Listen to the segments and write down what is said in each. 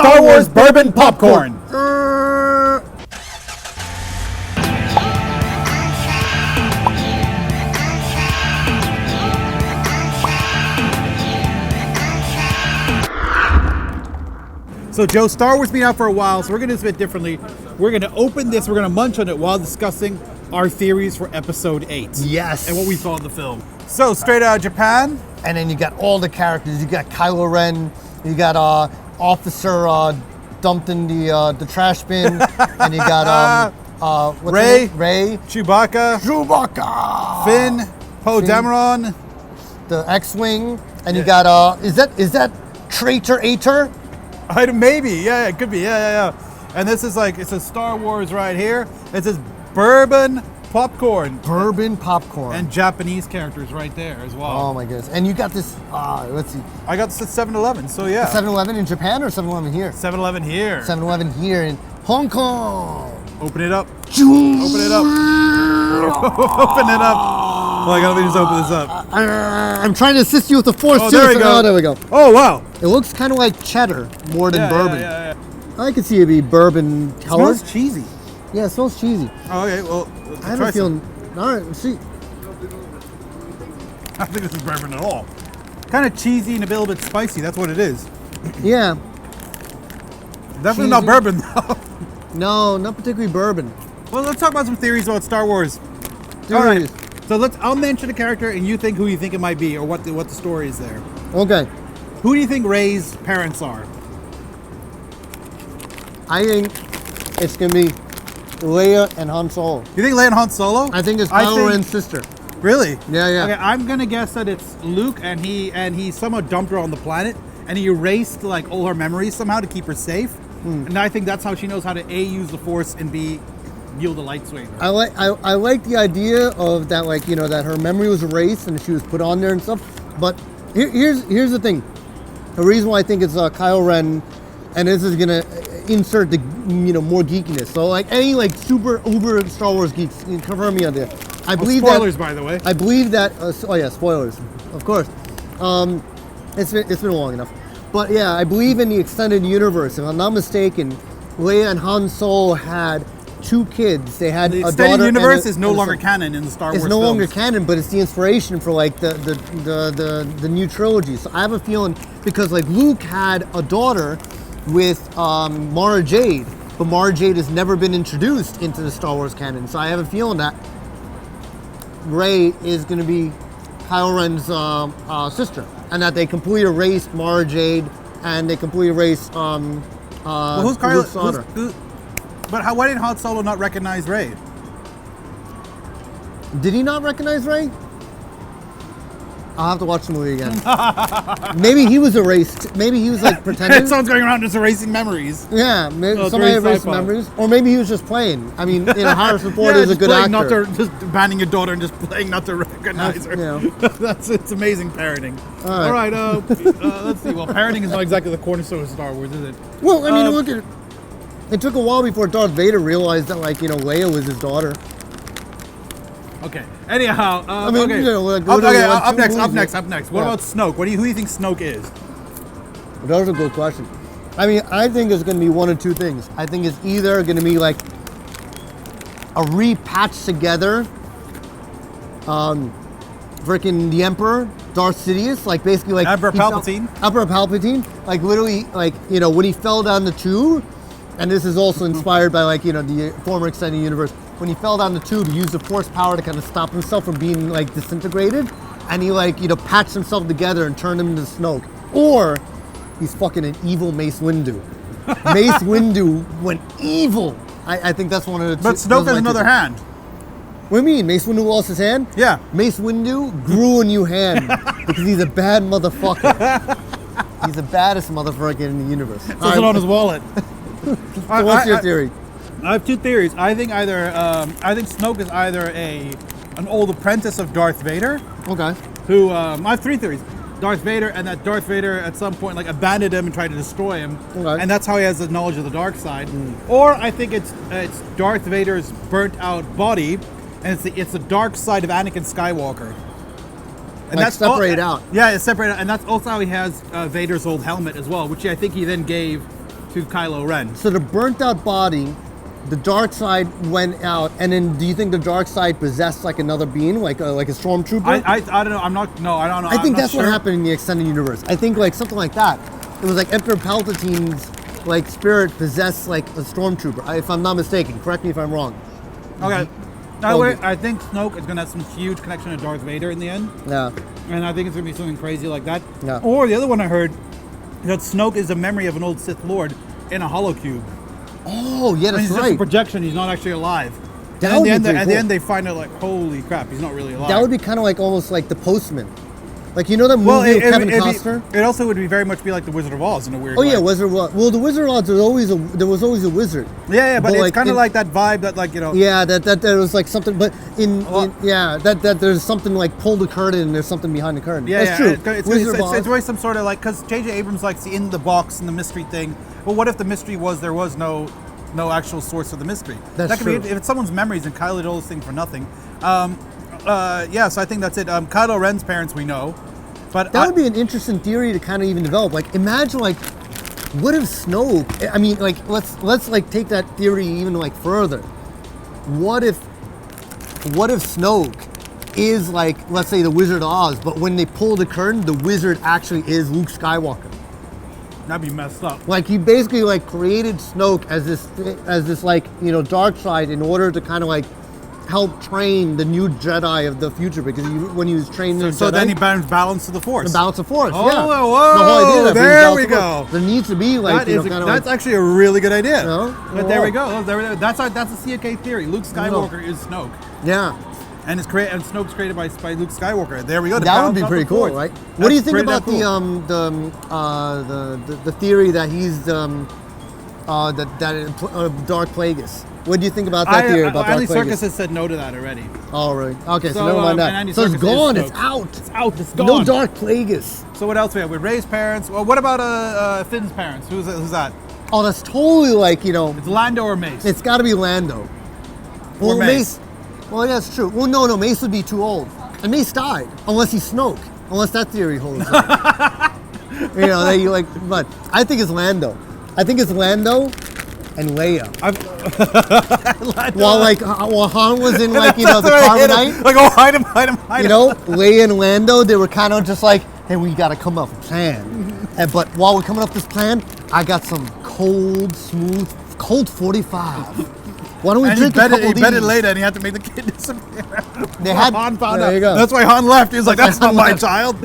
Star Wars Bourbon Popcorn. So Joe, Star Wars been out for a while, so we're going to do this a bit differently. We're going to open this, we're going to munch on it while discussing our theories for Episode 8. Yes. And what we thought of the film. So, straight out of Japan. And then you got all the characters. You got Kylo Ren, you got Officer dumped in the trash bin, and you got what's Rey, Rey, Chewbacca, Finn, Poe Dameron, the X-Wing, and you got is that Traitor Ater? Maybe, yeah, it could be, yeah. And this is like, it says Star Wars right here. It says Bourbon Popcorn. Bourbon Popcorn. And Japanese characters right there as well. Oh my goodness. And you got this, let's see. I got this at 7-Eleven, so yeah. 7-Eleven in Japan or 7-Eleven here? 7-Eleven here. 7-Eleven here in Hong Kong. Open it up. Open it up. Open it up. Well, I gotta just open this up. I'm trying to assist you with the force. Oh, there we go. Oh, there we go. Oh, wow. It looks kind of like cheddar more than bourbon. Yeah. I could see it be bourbon colored. It smells cheesy. Yeah, it smells cheesy. Oh, okay, well, I have a feeling. All right, let's see. I don't think this is bourbon at all. Kind of cheesy and a little bit spicy. That's what it is. Yeah. Definitely Cheesy. not bourbon, though. No, not particularly bourbon. Well, let's talk about some theories about Star Wars. Theories. All right. So I'll mention a character, and you think who you think it might be, or what the story is there. Okay. Who do you think Rey's parents are? I think it's gonna be Leia and Han Solo. You think Leia and Han Solo? I think it's Kylo Ren's sister. Really? Yeah. Okay, I'm gonna guess that it's Luke, and he somehow dumped her on the planet, and he erased like all her memories somehow to keep her safe. And I think that's how she knows how to A, use the Force, and B, wield the lightsaber. I like the idea of that, like, you know, that her memory was erased and she was put on there and stuff. But here's the thing. The reason why I think it's Kylo Ren, and this is gonna insert the more geekiness. So like any like super uber Star Wars geeks, you can confirm me on this. I believe spoilers, by the way. I believe that. Spoilers, of course. It's been long enough. But yeah, I believe in the extended universe. If I'm not mistaken, Leia and Han Solo had 2 kids. They had the a daughter. extended and universe is no longer canon in the Star Wars. It's no films. longer canon, but it's the inspiration for like the new trilogy. So I have a feeling because like Luke had a daughter with Mara Jade, but Mara Jade has never been introduced into the Star Wars canon. So I have a feeling that Rey is going to be Kylo Ren's sister, and that they completely erased Mara Jade and they completely erased Well, who's Kylo? Luke's daughter. But why did Han Solo not recognize Rey? Did he not recognize Rey? I'll have to watch the movie again. Maybe he was erased. Maybe he was like pretending. Someone's going around just erasing memories. Yeah, maybe So somebody it's very erased sci-fi. memories, or maybe he was just playing. I mean, Harrison Ford is a good actor. Not to, just banning your daughter and just playing not to recognize her. It's amazing parenting. All right, let's see. Well, parenting is not exactly the cornerstone of Star Wars, is it? Well, I mean, look at it. It took a while before Darth Vader realized that, like, Leia was his daughter. Okay. Anyhow, I mean, okay. Up next. What about Snoke? Who do you think Snoke is? That's a good question. I mean, I think it's going to be one of two things. I think it's either going to be like a repatched together, freaking the Emperor, Darth Sidious, like basically like Emperor Palpatine, like literally, like when he fell down the tube, and this is also inspired by like the former extended universe. When he fell down the tube, he used the Force power to kind of stop himself from being like disintegrated, and he like patched himself together and turned him into Snoke. Or he's fucking an evil Mace Windu. Mace Windu went evil. I think that's one of the two. But Snoke has another hand. What do you mean? Mace Windu lost his hand? Yeah. Mace Windu grew a new hand because he's a bad motherfucker. He's the baddest motherfucker in the universe. It says it on his wallet. So what's your theory? I have 2 theories. I think Snoke is either an old apprentice of Darth Vader. Okay. Who I have 3 theories. Darth Vader, and that Darth Vader at some point like abandoned him and tried to destroy him, and that's how he has the knowledge of the dark side. Or I think it's Darth Vader's burnt out body, and it's the dark side of Anakin Skywalker. And like that's separated out. Yeah, it's separated out, and that's also how he has Vader's old helmet as well, which I think he then gave to Kylo Ren. So the burnt out body, the dark side went out, and then do you think the dark side possessed like another being, like a stormtrooper? I don't know. I don't know. I think that's sure. what happened in the extended universe. I think like something like that. It was like Emperor Palpatine's like spirit possessed like a stormtrooper. If I'm not mistaken, correct me if I'm wrong. Okay. By the way, I think Snoke is gonna have some huge connection to Darth Vader in the end. Yeah. And I think it's gonna be something crazy like that. Yeah. Or the other one I heard that Snoke is a memory of an old Sith Lord in a hollow cube. Oh yeah, And that's he's just a right. projection. He's not actually alive. That And would be at pretty the cool. end, they find out like, holy crap, he's not really alive. That would be kind of like almost like the Postman. Like you know that movie with Kevin Costner? It also would be very much be like the Wizard of Oz in a weird Oh way. yeah, Wizard of Oz. Well, the Wizard of Oz there was always a wizard. Yeah, but it's like, kind of like that vibe that like, you know. Yeah, that there was like something, but that there's something like pull the curtain and there's something behind the curtain. Yeah, that's true. It's always some sort of like, because J.J. Abrams likes the in the box and the mystery thing. Well, what if the mystery was there was no actual source of the mystery? That's that could true. be if it's someone's memories and Kylo did all this thing for nothing. So I think that's it. Kylo Ren's parents we know, but That would be an interesting theory to kind of even develop. Like, imagine like, what if Snoke? I mean, like, let's like take that theory even like further. What if Snoke is like, let's say the Wizard of Oz, but when they pull the curtain, the wizard actually is Luke Skywalker. that'd be messed up. Like he basically like created Snoke as this like, you know, dark side in order to kind of like help train the new Jedi of the future, because when he was training the So Jedi, then he brings balance to the Force. the balance of Force. Oh, yeah. whoa, The whole idea of that there brings we balance of go. Force. There needs to be like, That you is know, kind of that's like, actually a really good idea. No? But there we go. That's a CK theory. Luke Skywalker is Snoke, yeah. and Snoke's created by Luke Skywalker. There we go. That would be pretty cool, right? What do you think about cool. the theory that he's Dark Plagueis? What do you think about that theory about Andy Dark Plagueis? Serkis has said no to that already. All right. Okay, so So, never mind and that. Andy So it's Serkis is gone. Snoke. It's out. It's out. It's gone. No Dark Plagueis. So what else we have? We Rey's parents. Well, what about Finn's parents? Who's that? Oh, that's totally like, you know, It's Lando or Mace. it's got to be Lando. Or Mace. Well, yeah, that's true. Well, no, Mace would be too old. And Mace died, unless he's Snoke. Unless that theory holds up. You know, that you like, but I think it's Lando. I think it's Lando and Leia. While Han was in like, you know, the Carbonite. Like, oh, hide him. You know, Leia and Lando, they were kind of just like, hey, we got to come up with a plan. But while we're coming up with this plan, I got some cold 45. Why don't we And drink a couple of he these? bet it later, and he had to make the kid disappear. They had- Han found there out. you go. That's why Han left. He was like, "That's not Han my left. child."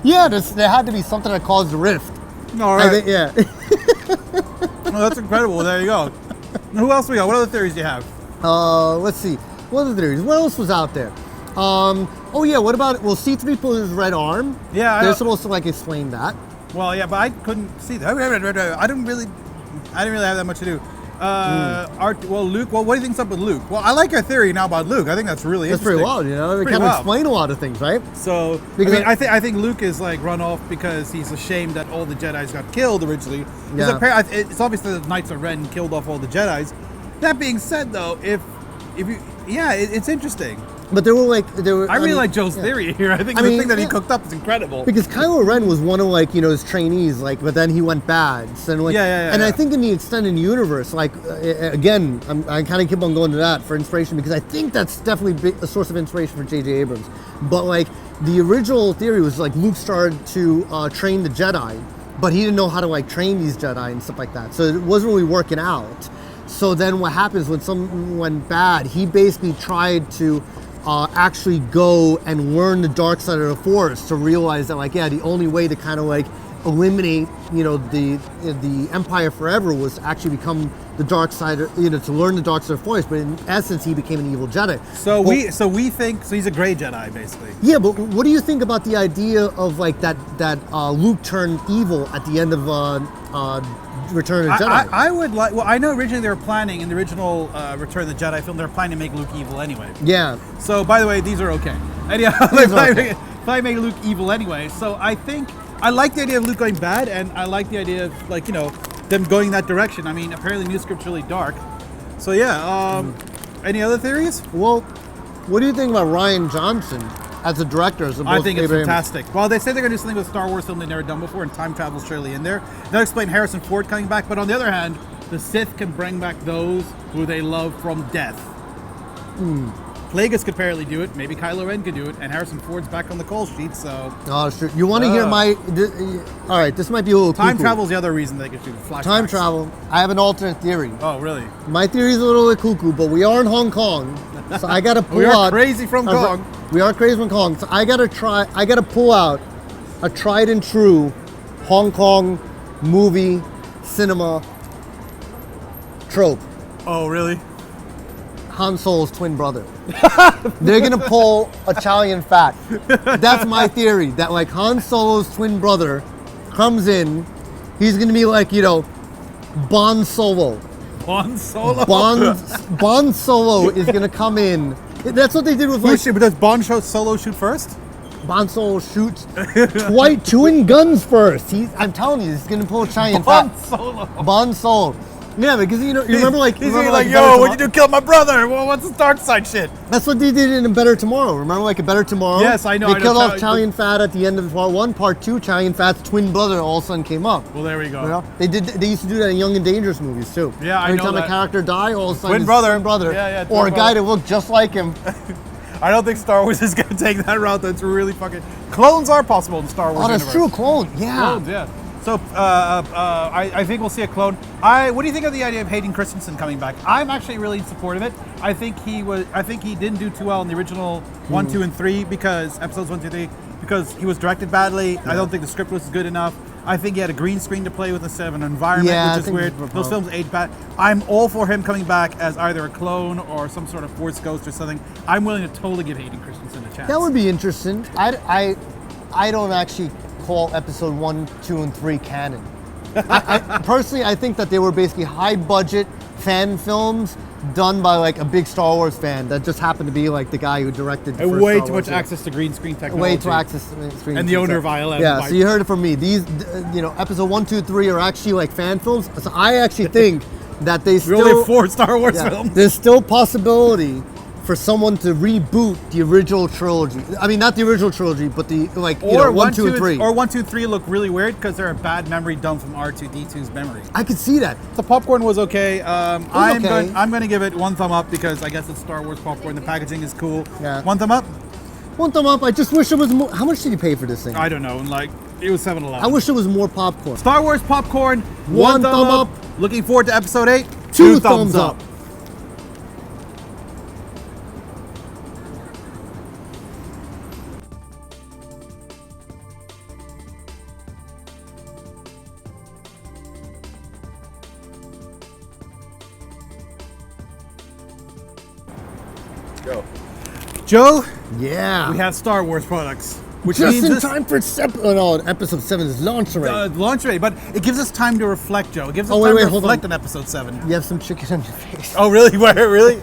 Yeah, there had to be something that caused the rift. All I right. think, yeah. Oh, that's incredible. There you go. Who else we got? What other theories do you have? Let's see. What other theories? What else was out there? Oh yeah, what about, well, C-3PO his red arm. Yeah, They're supposed to like explain that. Well, yeah, but I couldn't see that. I didn't really have that much to do. Well, Luke. Well, what do you think's up with Luke? Well, I like your theory now about Luke. I think that's really That's interesting. pretty wild, you know? They Pretty kind of wild. explain a lot of things, right? So, Because I think Luke is like run off because he's ashamed that all the Jedis got killed originally. Yeah. It's obvious that the Knights of Ren killed off all the Jedis. That being said, though, it's interesting. But there were I really mean, like Joe's yeah. theory here. I think the thing that he cooked up is incredible. Because Kylo Ren was one of like, you know, his trainees, like, but then he went bad. So like, and I think in the extended universe, like, again, I kind of keep on going to that for inspiration because I think that's definitely a source of inspiration for J.J. Abrams. But like, the original theory was like Luke started to train the Jedi, but he didn't know how to like train these Jedi and stuff like that. So it wasn't really working out. So then what happens when something went bad, he basically tried to actually go and learn the dark side of the Force to realize that, like, yeah, the only way to kind of like eliminate, you know, the Empire forever was to actually become the dark side, you know, to learn the dark side of the Force. But in essence, he became an evil Jedi. So we think he's a gray Jedi basically. Yeah, but what do you think about the idea of like that Luke turned evil at the end of Return of the Jedi? I would like. Well, I know originally they were planning in the original Return of the Jedi film. They were planning to make Luke evil anyway. Yeah. So, by the way, these are okay. And yeah, if I make Luke evil anyway. So I think I like the idea of Luke going bad, and I like the idea of, like, you know, them going that direction. I mean, apparently New Script's really dark. So yeah. Any other theories? Well, what do you think about Rian Johnson as a director. As I think it's fantastic. Well, they say they're going to do something with Star Wars film they've never done before, and time travel's surely in there. They'll explain Harrison Ford coming back, but on the other hand, the Sith can bring back those who they love from death. Plagueis could apparently do it. Maybe Kylo Ren could do it, and Harrison Ford's back on the call sheet. So. Oh, sure. You want to hear my? All right, this might be a little. Time travel's the other reason they could do flashbacks. Time travel. I have an alternate theory. Oh, really? My theory is a little bit cuckoo, but we are in Hong Kong, so I got to pull out. We are crazy from Kong. We are crazy from Kong, so I got to pull out a tried and true Hong Kong movie cinema trope. Oh, really? Han Solo's twin brother. They're gonna pull Italian fat. That's my theory. That like Han Solo's twin brother comes in, he's gonna be like, you know, Bon Solo. Bon Solo. Bon Solo is gonna come in. That's what they did with like. But does Bon Solo shoot first? Bon Solo shoots twin guns first. I'm telling you, he's gonna pull Italian Bon fat. Solo. Bon Solo. Yeah, because you remember like he's like, yo, what'd you do? Kill my brother? Well, what's this dark side shit? That's what they did in A Better Tomorrow. Remember like A Better Tomorrow? Yes, I know. They killed off Italian Fat at the end of part 1. Part 2, Italian Fat's twin brother all of a sudden came up. Well, there we go. You know? They used to do that in Young and Dangerous movies too. Yeah, Every I know time that. a character died, all of a sudden Twin brother. Twin brother. Yeah, or a guy that looked just like him. I don't think Star Wars is going to take that route. That's really fucking. Clones are possible in Star Wars. Oh, that's universe. true. Clone. Yeah. Clones, yeah. So I think we'll see a clone. What do you think of the idea of Hayden Christensen coming back? I'm actually really in support of it. I think he didn't do too well in the original 1, 2, and 3 because episodes 1, 2, 3 because he was directed badly. Yeah. I don't think the script was good enough. I think he had a green screen to play with instead of an environment, which is weird. Those films age bad. I'm all for him coming back as either a clone or some sort of Force ghost or something. I'm willing to totally give Hayden Christensen a chance. That would be interesting. I don't actually call episode 1, 2, and 3 canon. Personally, I think that they were basically high-budget fan films done by like a big Star Wars fan that just happened to be like the guy who directed the first way Star too Wars much access to green screen technology. Way too access to green screen. And the owner of ILM. Yeah, so you heard it from me. These, episode 1, 2, 3 are actually like fan films. So I actually think that they still... We only have 4 Star Wars films. There's still possibility for someone to reboot the original trilogy. I mean, not the original trilogy, but the like or 1, 2, and 3. Or 1, 2, 3 look really weird because they're a bad memory dump from R2-D2's memory. I could see that. The popcorn was okay. I'm okay. going to give it 1 thumb up because I guess it's Star Wars popcorn. The packaging is cool. Yeah. 1 thumb up. 1 thumb up. I just wish it was more. How much did you pay for this thing? I don't know. Like it was $7.11. I wish it was more popcorn. Star Wars popcorn. 1 thumb up. Looking forward to episode 8. 2 thumbs up. Joe, yeah, we have Star Wars products, which just means in time for episode 7 is launch already. Launch already, but it gives us time to reflect, Joe. It gives us time to reflect on episode 7. You have some chicken on your face. Oh, really? Where? Really?